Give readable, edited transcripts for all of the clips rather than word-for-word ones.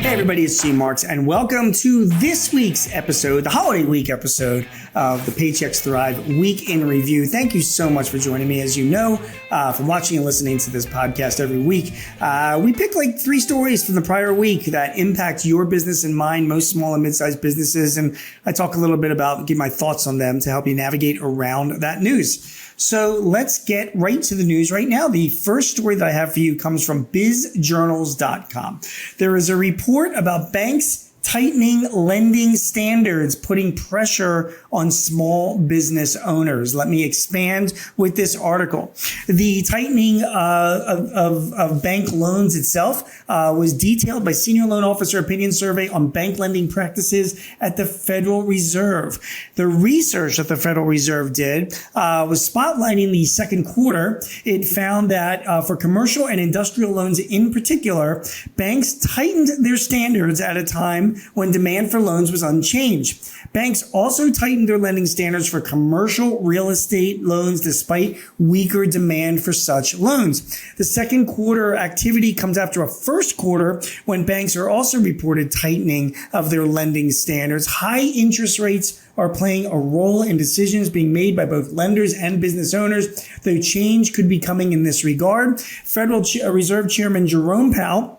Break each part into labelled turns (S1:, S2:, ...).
S1: Hey everybody, it's Gene Marks, and welcome to this week's episode, the holiday week episode of the Paychex Thrive Week in Review. Thank you so much for joining me. As you know, from watching and listening to this podcast every week, we pick like 3 stories from the prior week that impact your business and mine, most small and mid-sized businesses, and I talk a little bit about, give my thoughts on them to help you navigate around that news. So let's get right to the news right now. The first story that I have for you comes from bizjournals.com. There is a report about banks tightening lending standards, putting pressure on small business owners. Let me expand with this article. The tightening of bank loans itself was detailed by Senior Loan Officer Opinion Survey on Bank Lending Practices at the Federal Reserve. The research that the Federal Reserve did was spotlighting the second quarter. It found that for commercial and industrial loans in particular, banks tightened their standards at a time when demand for loans was unchanged. Banks also tightened their lending standards for commercial real estate loans despite weaker demand for such loans. The second quarter activity comes after a first quarter when banks are also reported tightening of their lending standards. High interest rates are playing a role in decisions being made by both lenders and business owners, though change could be coming in this regard. Federal Reserve Chairman Jerome Powell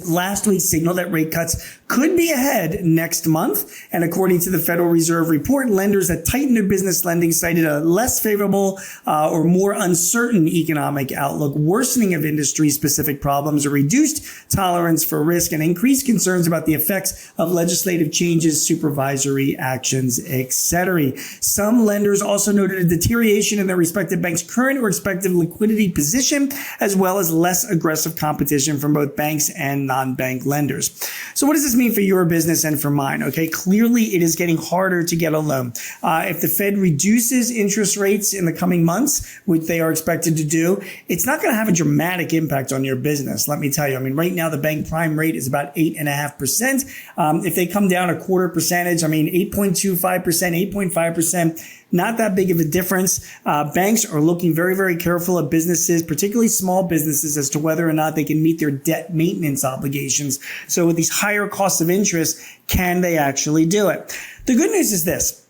S1: last week signaled that rate cuts could be ahead next month. And according to the Federal Reserve report, lenders that tightened their business lending cited a less favorable or more uncertain economic outlook, worsening of industry-specific problems, a reduced tolerance for risk, and increased concerns about the effects of legislative changes, supervisory actions, etc. Some lenders also noted a deterioration in their respective banks' current or expected liquidity position, as well as less aggressive competition from both banks and non-bank lenders. So what does this mean for your business and for mine? Okay, clearly it is getting harder to get a loan. If the Fed reduces interest rates in the coming months, which they are expected to do, it's not going to have a dramatic impact on your business. Let me tell you, I mean, right now the bank prime rate is about 8.5%. If they come down a quarter percentage, I mean, 8.25%, 8.5%, not that big of a difference. Banks are looking very, very careful at businesses, particularly small businesses, as to whether or not they can meet their debt maintenance obligations. So with these higher costs of interest, can they actually do it? The good news is this.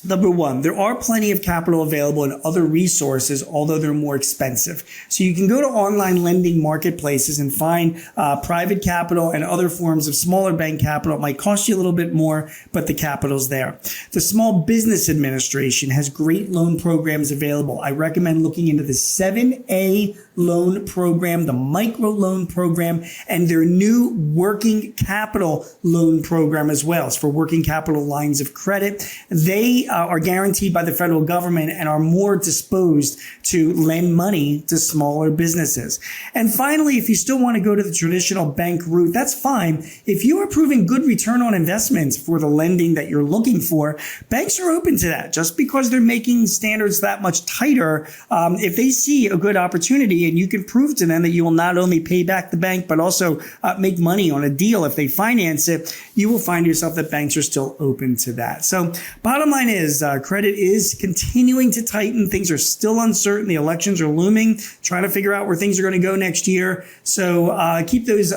S1: Number one, there are plenty of capital available and other resources, although they're more expensive. So you can go to online lending marketplaces and find private capital and other forms of smaller bank capital. It might cost you a little bit more, but the capital's there. The Small Business Administration has great loan programs available. I recommend looking into the 7A loan program, the micro loan program, and their new working capital loan program as well. It's for working capital lines of credit. They are guaranteed by the federal government and are more disposed to lend money to smaller businesses. And finally, if you still want to go to the traditional bank route, that's fine. If you are proving good return on investments for the lending that you're looking for, banks are open to that. Just because they're making standards that much tighter, if they see a good opportunity and you can prove to them that you will not only pay back the bank, but also make money on a deal if they finance it, you will find yourself that banks are still open to that. So bottom line is credit is continuing to tighten. Things are still uncertain. The elections are looming, trying to figure out where things are going to go next year. So keep those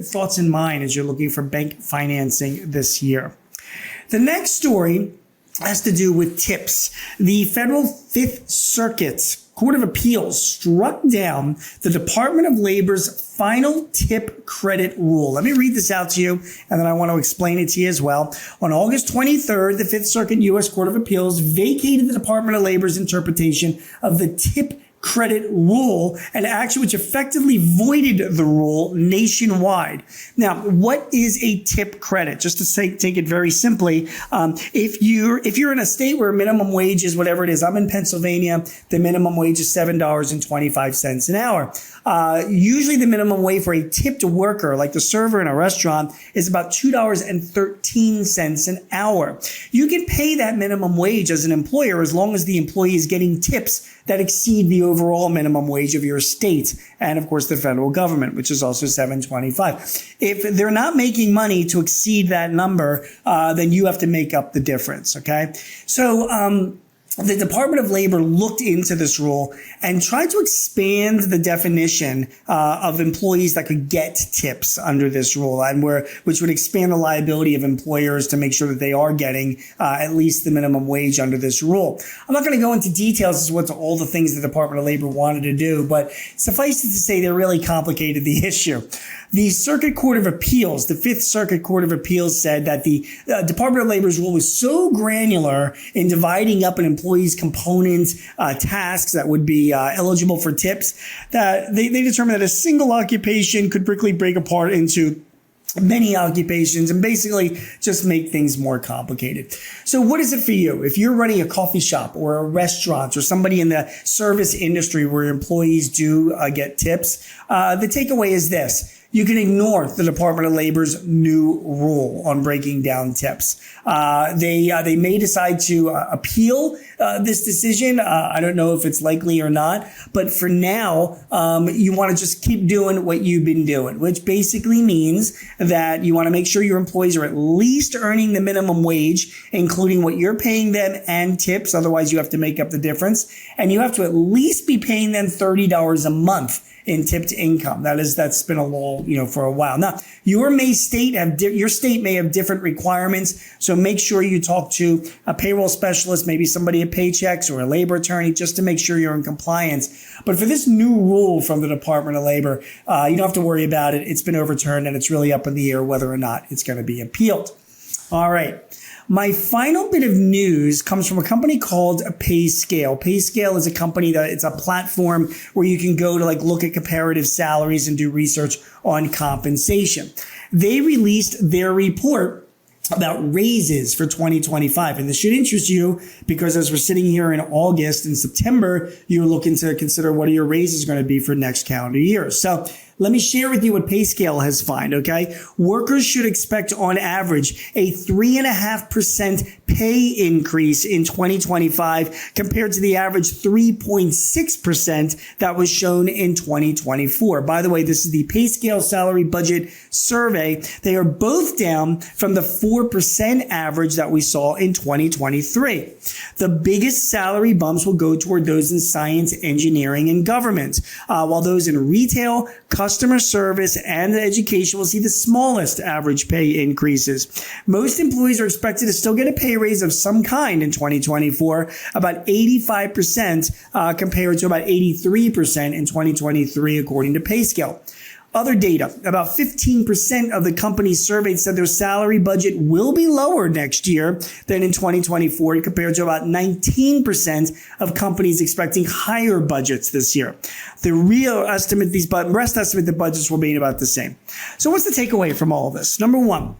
S1: thoughts in mind as you're looking for bank financing this year. The next story has to do with tips. The Federal Fifth Circuit Court of Appeals struck down the Department of Labor's final tip credit rule. Let me read this out to you, and then I want to explain it to you as well. On August 23rd, the Fifth Circuit U.S. Court of Appeals vacated the Department of Labor's interpretation of the tip credit rule, an action which effectively voided the rule nationwide. Now, what is a tip credit? Just to take it very simply, if you're in a state where minimum wage is whatever it is, I'm in Pennsylvania, the minimum wage is $7.25 an hour. Usually the minimum wage for a tipped worker, like the server in a restaurant, is about $2.13 an hour. You can pay that minimum wage as an employer as long as the employee is getting tips that exceed the overall minimum wage of your state and, of course, the federal government, which is also $7.25. If they're not making money to exceed that number, then you have to make up the difference, okay? So the Department of Labor looked into this rule and tried to expand the definition of employees that could get tips under this rule, and which would expand the liability of employers to make sure that they are getting at least the minimum wage under this rule. I'm not going to go into details as to what all the things the Department of Labor wanted to do, but suffice it to say they really complicated the issue. The Circuit Court of Appeals, the Fifth Circuit Court of Appeals, said that the Department of Labor's rule was so granular in dividing up an employee's component tasks that would be eligible for tips that they determined that a single occupation could quickly break apart into many occupations and basically just make things more complicated. So what is it for you? If you're running a coffee shop or a restaurant or somebody in the service industry where employees do get tips, the takeaway is this. You can ignore the Department of Labor's new rule on breaking down tips. They may decide to appeal this decision. I don't know if it's likely or not, but for now, you want to just keep doing what you've been doing, which basically means that you want to make sure your employees are at least earning the minimum wage, including what you're paying them and tips. Otherwise, you have to make up the difference, and you have to at least be paying them $30 a month in tipped income. That's been a law, for a while. Now, your state may have different requirements, so make sure you talk to a payroll specialist, maybe somebody at Paychex or a labor attorney, just to make sure you're in compliance. But for this new rule from the Department of Labor, you don't have to worry about it. It's been overturned, and it's really up in the air whether or not it's going to be appealed. All right. My final bit of news comes from a company called PayScale. PayScale is a company it's a platform where you can go to look at comparative salaries and do research on compensation. They released their report about raises for 2025. And this should interest you because as we're sitting here in August and September, you're looking to consider what are your raises going to be for next calendar year. So let me share with you what PayScale has found, okay? Workers should expect on average a 3.5% pay increase in 2025 compared to the average 3.6% that was shown in 2024. By the way, this is the PayScale salary budget survey. They are both down from the 4% average that we saw in 2023. The biggest salary bumps will go toward those in science, engineering, and government, while those in retail, customer service, and education will see the smallest average pay increases. Most employees are expected to still get a pay raise of some kind in 2024, about 85% compared to about 83% in 2023, according to PayScale. Other data, about 15% of the companies surveyed said their salary budget will be lower next year than in 2024, compared to about 19% of companies expecting higher budgets this year. The real estimate, rest estimate the budgets will be about the same. So what's the takeaway from all of this? Number one,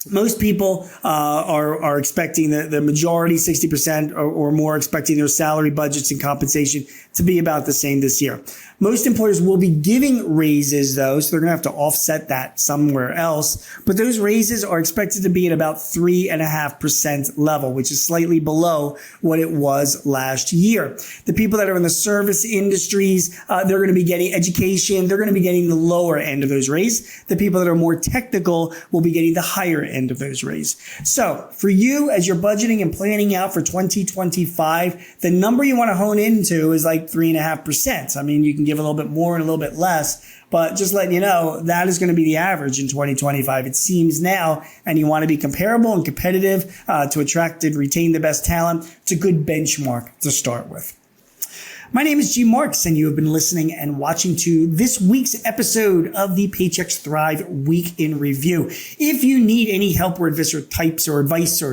S1: most people are expecting the majority, 60% or more, expecting their salary budgets and compensation to be about the same this year. Most employers will be giving raises, though, so they're going to have to offset that somewhere else. But those raises are expected to be at about 3.5% level, which is slightly below what it was last year. The people that are in the service industries, they're going to be getting education. They're going to be getting the lower end of those raises. The people that are more technical will be getting the higher end of those raises. So for you, as you're budgeting and planning out for 2025, the number you want to hone into is 3.5%. I mean, you can give a little bit more and a little bit less, but just letting you know, that is going to be the average in 2025. It seems now, and you want to be comparable and competitive to attract and retain the best talent. It's a good benchmark to start with. My name is G. Marks, and you have been listening and watching to this week's episode of the Paychex Thrive Week in Review. If you need any help or advice or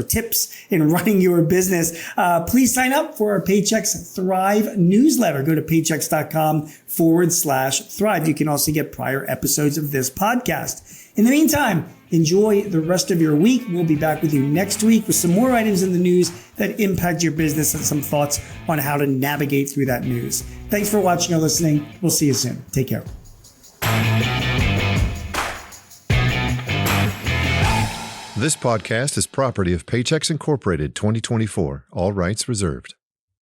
S1: tips in running your business, please sign up for our Paychex Thrive newsletter. Go to paychex.com/thrive. You can also get prior episodes of this podcast. In the meantime, enjoy the rest of your week. We'll be back with you next week with some more items in the news that impact your business and some thoughts on how to navigate through that news. Thanks for watching or listening. We'll see you soon. Take care.
S2: This podcast is property of Paychex Incorporated 2024. All rights reserved.